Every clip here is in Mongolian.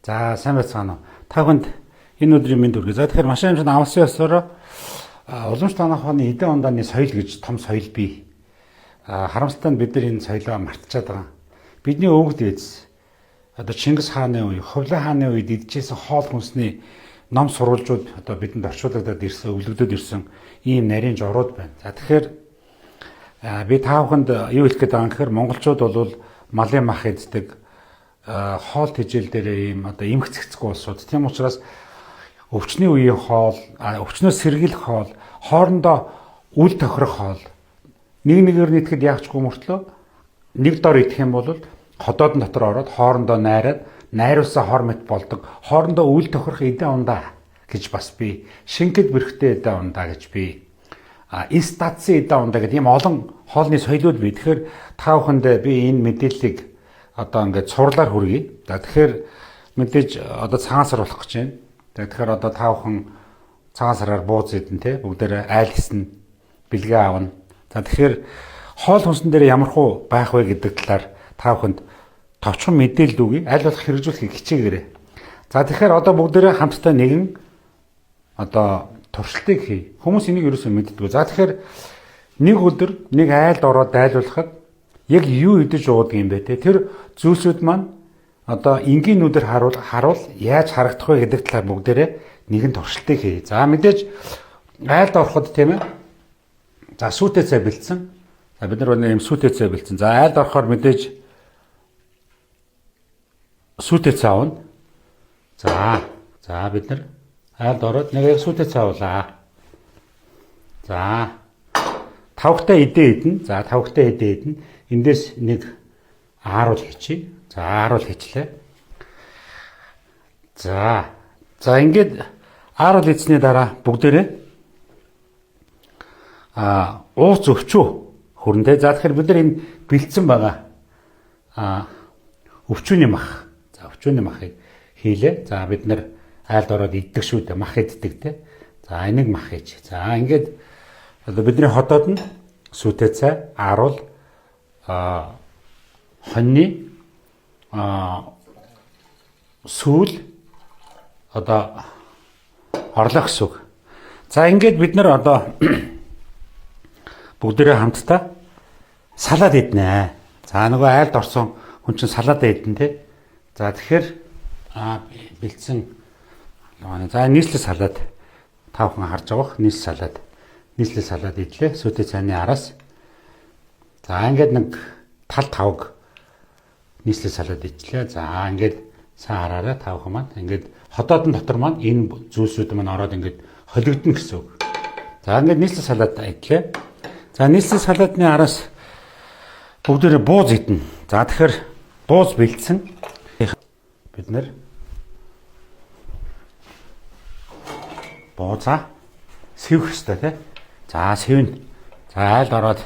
За сайн байцгаана уу. Та бүхэнд энэ өдрийн мэнд хүргэе. За тэгэхээр машин хэмжээнд авсан ёсоор уламж танах ухааны эдийн ондааны соёл гэж том соёл бий. Харамсалтай нь бид нар энэ соёлоо мартчихад байгаа. Бидний өвөг дээдс одоо Чингис хааны үе, Хувлын хааны үед идчихсэн хоол хүнсний ном сурвалжууд одоо бидэнд орчуулагдаад ирсэн, өвлөгдөд ирсэн ийм нарийн журууд байна. За тэгэхээр би та бүхэнд юу хэлэх гээд байгаа юм гэхээр монголчууд бол малын мах иддэг, хоол тэжээл дээр ийм одоо эмх цэгцгүй улсууд. Тийм учраас өвчний үеийн хоол, өвчнөөс сэргийлэх хоол, хоорондоо үл тохирох хоол нэг нэгээр нийтгэд яахчгүй мөртлөө нэг дор идэх юм бол ходоодн дотор ороод хоорондоо найраад найруулсан хор мэт болдог. Хоорондоо үл тохирох эдийн ундаа гэж бас би шингэд бэрхтээ эдийн ундаа гэж би инстаци эдийн ундаа гэдэг ийм олон хоолны соёлууд бий. Тэгэхээр та бүхэнд би энэ мэдээллийг одоо ингээд сурлаар хүргэе. За тэгэхээр мэдээж одоо цагаан сар болох гэж байна. Тэгэхээр одоо та бүхэн цагаан сараар бууз идэн те бүгдээрээ айл хийсэн бэлгээ аавна. За тэгэхээр хоол хүнсэн дээр ямар хуу байх вэ гэдэг талаар та бүхэнд товчхон мэдээлэл өгье. Аль болох хэрэгжүүлэхийг хичээгээрэй. За тэгэхээр одоо бүгдээрээ хамтдаа нэгэн одоо туршилтыг хий. Хүмүүс энийг ерөөсөө мэддэг. За тэгэхээр нэг өдөр нэг айлд ороод дайлуулахад яг юу идэж уудаг юм бэ те? Тэр зүйлсүүд маань одоо энгийнүүдээр харуул яаж харагдах вэ гэдэг талаар бүгдээрээ нэгэн туршилтыг хий. За мэдээж айлд ороход тийм ээ. За сүйтэй цай бэлдсэн. За бид нар өнөө юм сүйтэй цай бэлдсэн. За айлд орохоор мэдээж сүйтэй цай авна. За бид нар айлд ороод нэг яг сүйтэй цай авлаа. За тавхтай идэ идэн. За тавхтай идэ идэн. Эндээс нэг ааруул хийчихье. За ааруул хийчлээ. За ингээд ааруул хийсний дараа бүгдээрээ ууц өвчөө хөрөндөө. За тэгэхээр бид нар энэ бэлдсэн байгаа өвчүүний мах. За өвчүүний махыг хийлээ. За бид нар айлд ороод иддэг шүү дээ. Мах иддэг те. За энийг мах хийж. За ингээд одоо бидний ходоод нь сүйтэй цай, ааруул, хоньны сүүл одоо орлоо гэсэн үг. За ингээд бид нар одоо бүгдээрээ хамтдаа салаад иднэ. За нөгөө айлд орсон хүн чинь салаад идэн те. За тэгэхээр бэлдсэн за нийслэл салаад та бүхэн харж байгаа бох нийслэл салаад идлээ. Сүйтэй цайны араас. За ингээд нэг тал тавг нийслэл салаад идлээ. За ингээд сайн хараарай та бүхэн маань. Ингээд ходоодн дотор маань энэ зүйлсүүд маань ороод ингээд холигдно гэсэн үг. За ингээд нийслэл салаад идлээ. За нийслэл салаадны араас бүгдээрээ бууз идэнэ. За тэгэхээр бууз бэлдсэн. Бид нэр буузаа сэвх ёстой тий. За сэвнэ. За айлд ороод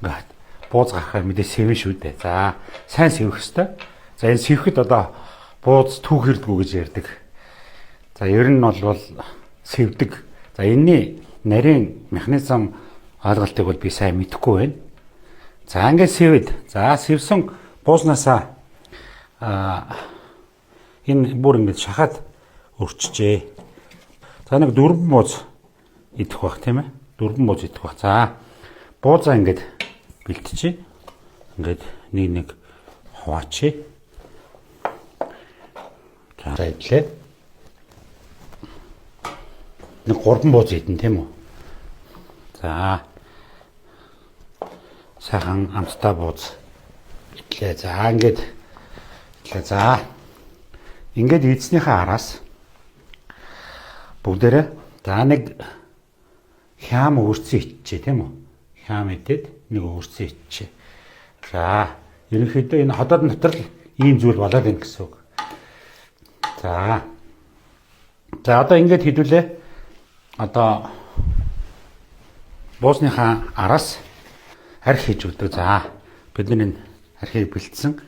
ингээд бууз гарахаар мэдээ сэвэн шүү дээ. За сайн сэвх ёстой. За энэ сэвхэд одоо бууз түүхэрдгүү гэж ярьдаг. За ер нь бол сэвдэг. За энэний нарийн механизм ойлголтыг бол би сайн мэдэхгүй байна. За ингээд сэвэд. За сэвсэн буузнасаа энэ бүр ингээд шахаад өрчжээ. За нэг дөрвөн бууз идэх бах тийм ээ. Дөрвөн бууз идэх бах. За буузаа ингээд бэлтчихье. Ингээд нэг хуваачи. За идлээ. Нэг гурван бууз идэн тийм үү? За сайхан амттай бууз идлээ. За ингээд идснийхээ араас бүгдээрээ за нэг хям өөрцөн иччихэ тийм үү? Хям идээд нэг өөрцөн иччихэ. За ерөнхийдөө энэ ходоод дотор л ийм зүйл болоод байна гэсэн үг. За одоо ингээд хэдүүлээ. Одоо буусныхаа араас арх хийж өгдөг. За бид нар энэ архийг бэлдсэн.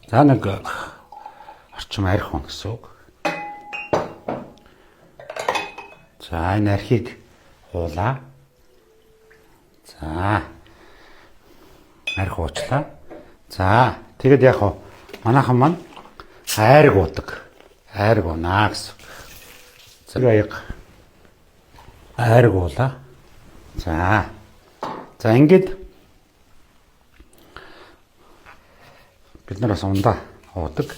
За нэг орчим арх хүн гэсэн үг. За энэ архийг хуулаа. За арх уучлаа. За тэгэд яг Манайхан маань айраг уудаг. Айраг унаа гэсэн. Зэрэг аяга айраг уулаа. За ингээд бид нар бас ундаа уудаг.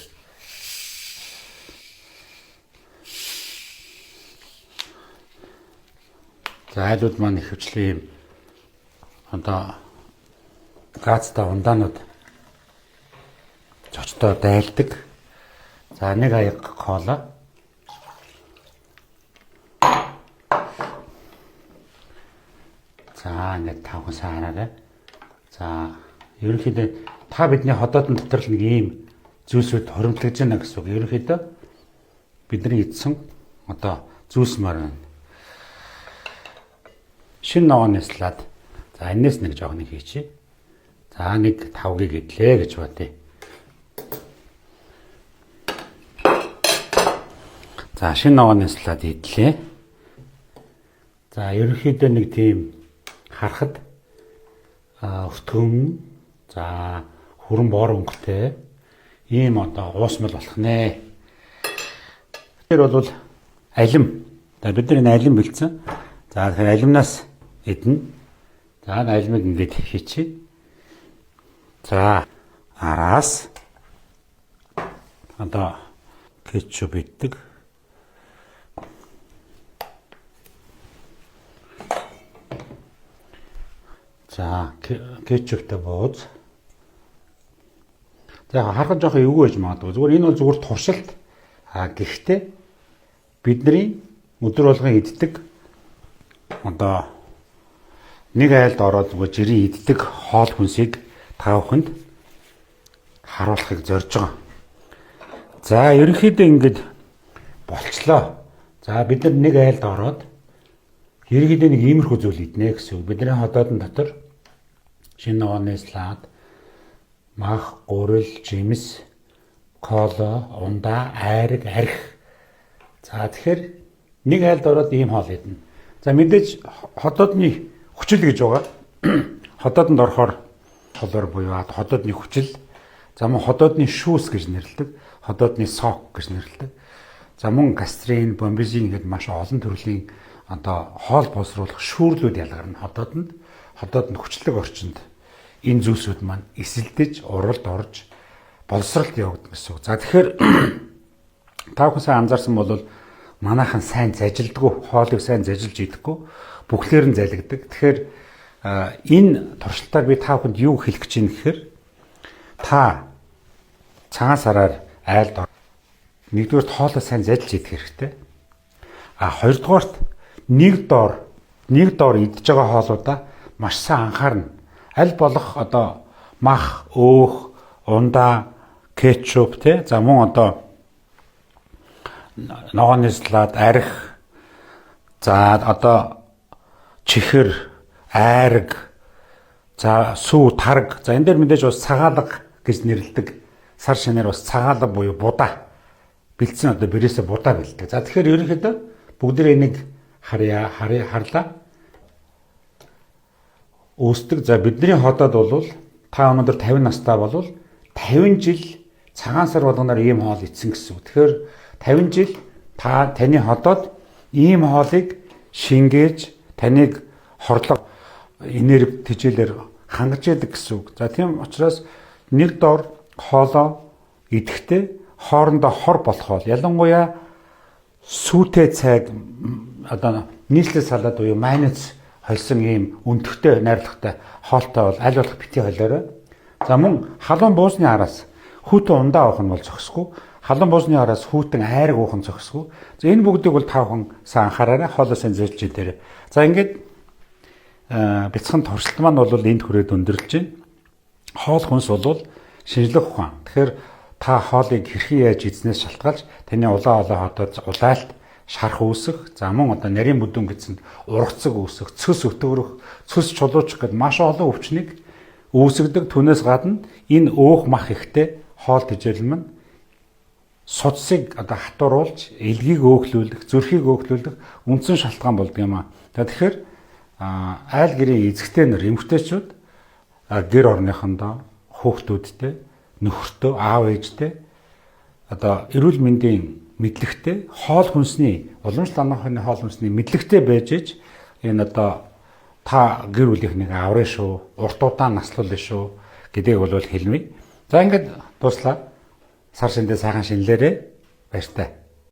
За айлууд маань их хвчлэн юм одоо газтай ундаанууд зочдоо дайлдаг. За нэг аяг кола. За ингээд 5 хүн саараарай. За ерөнхийдөө та бидний ходоодын дотор л нэг ийм зүйлсүүд хоримтлагдж байна гэсэн үг. Ерөнхийдөө бидний эдсэн одоо зүйлсмаар байна. Шинэ ногооны салаад. За энэс нэг жоох нэг хийчихье. За нэг 5-ыг идлээ гэж бодъё. За шинэ ногооны салаад идлээ. За ерөнхийдөө нэг тийм харахад өтгөн за хүрэн боор өнгөтэй ийм одоо уусмал болох нэ. Тэр бол алим. За бид нар энэ алим бэлдсэн. За тэгэхээр алимнаас идэнэ. За алимыг ингэж хийчихье. За араас одоо кетчуп иддэг. За кетчуптай бууз. За харахад жоох эвгүй байж магадгүй. Зүгээр энэ бол зүгээр туршилт. Гэхдээ бидний өдөр болгон иддэг одоо нэг айлд ороод зүгээр жирийн иддэг хоол хүнсийг та бүхэнд харуулахыг зорж байгаа. За ерөнхийдөө ингэж болчлоо. За бид нар нэг айлд ороод ерөнхийдөө нэг иймэрхүү зүйл иднэ гэсэн үг. Бидний ходоодон дотор шинэ ногооны салаад, мах, гурил, жимс, кола, ундаа, айраг, арх. За тэгэхээр нэг айлд ороод ийм хоол идэнэ. За мэдээж ходоодны хүчил гэж байгаа. Ходоодонд орохоор холоор буюу ходоодны хүчил. За мөн ходоодны шүүс гэж нэрлэдэг. Ходоодны сок гэж нэрлэдэг. За мөн гастрин, бомбизин гэдэг маш олон төрлийн одоо хоол боловсруулах шүүрлүүд ялгарна ходоодонд. Ходоодны хүчлэг орчинд энэ зүйлсүүд маань эсэлдэж, уралд орж боловсролт явагдана гэсэн үг. За тэгэхээр та бүхэн сайн анзаарсан бол манайхан сайн зажилдаггүй, хоолыг сайн зажилж идэхгүй, бүхлээр нь залгидаг. Тэгэхээр энэ туршилтаар би та бүхэнд юу хэлэх гэж байна гэхээр та цагаан сараар айлд нэгдүгээрт хоолоо сайн зажилж идэх хэрэгтэй. Хоёрдугаарт нэг доор идж байгаа хоолуудаа маш сайн анхаарна. Аль болох одоо мах, өөх, ундаа, кетчуп те за мөн одоо ногооны салаад, арх, за одоо чихэр, айраг, за сүү, тарг. За энэ дээр мэдээж бас цагаалга гэж нэрлэдэг. Сар шинээр бас цагаалга буюу будаа бэлдсэн одоо бэрээсээ будаа бэлддэг. За тэгэхээр ерөнхийдөө бүгдээ энийг харлаа. Үүсдэг. За бидний ходоод бол та өнөөдөр 50 настай бол 50 жил цагаан сар болгоноор ийм хоол идсэн гэсэн үг. Тэгэхээр 50 жил таны ходоод ийм хоолыг шингээж таныг хорлого энерги тэжээлэр хангаж яадаг гэсэн үг. За тийм учраас нэг дор хоолоо идэхдээ хоорондоо хор болох хоол. Ялангуяа сүүтэй цайг одоо нийслэл салаад буюу майонез холсон ийм өндөгтэй найрлагатай хоолтой бол аль болох бити холиорой. За мөн халуун буусны араас хүүтэн ундаа уух нь бол зохисгүй. Халуун буусны араас хүүтэн айраг уух нь зохисгүй. За энэ бүгдийг бол та бүхэн сайн анхаараарай. Хоолоо сайн зэлж идээрэй. За ингээд бяцхан туршилт маань бол энд хүрээд өндөрлөж байна. Хоол хүнс бол шинжлэх ухаан. Тэгэхээр та хоолыг хэрхэн яаж эзнээс шалтгаалж таны улаан ходоод улайлт шарх үүсэх, за мөн одоо нарийн бүдүүн гэсэнд ургацэг үүсэх, цөс өтгөрөх, цөс чулуучих гэд маш олон өвчнийг үүсгдэг. Түүнээс гадна энэ өөх мах ихтэй хоол тэжээл маань судсыг одоо хатууруулж, элгийг өөхлүүлэх, зүрхийг өөхлүүлэх үндсэн шалтгаан болдог юм аа. Тэгэхээр айл гэрийн эзэгтэй нар эмэгтэйчүүд гэр орныхондоо хүүхдүүдтэй нөхөртөө, аав ээжтэй одоо эрүүл мэндийн мэдлэгтэй, хоол хүнсний, уламжлалт анаахны хоол хүнсний мэдлэгтэй байж иж энэ одоо та гэр бүлийнхнийг аврын шүү, урт удаан наслуулна шүү гэдгийг бол хэлмий. За ингээд дуслаа. Сар шиндээ сайхан шинэлээрээ баяртай.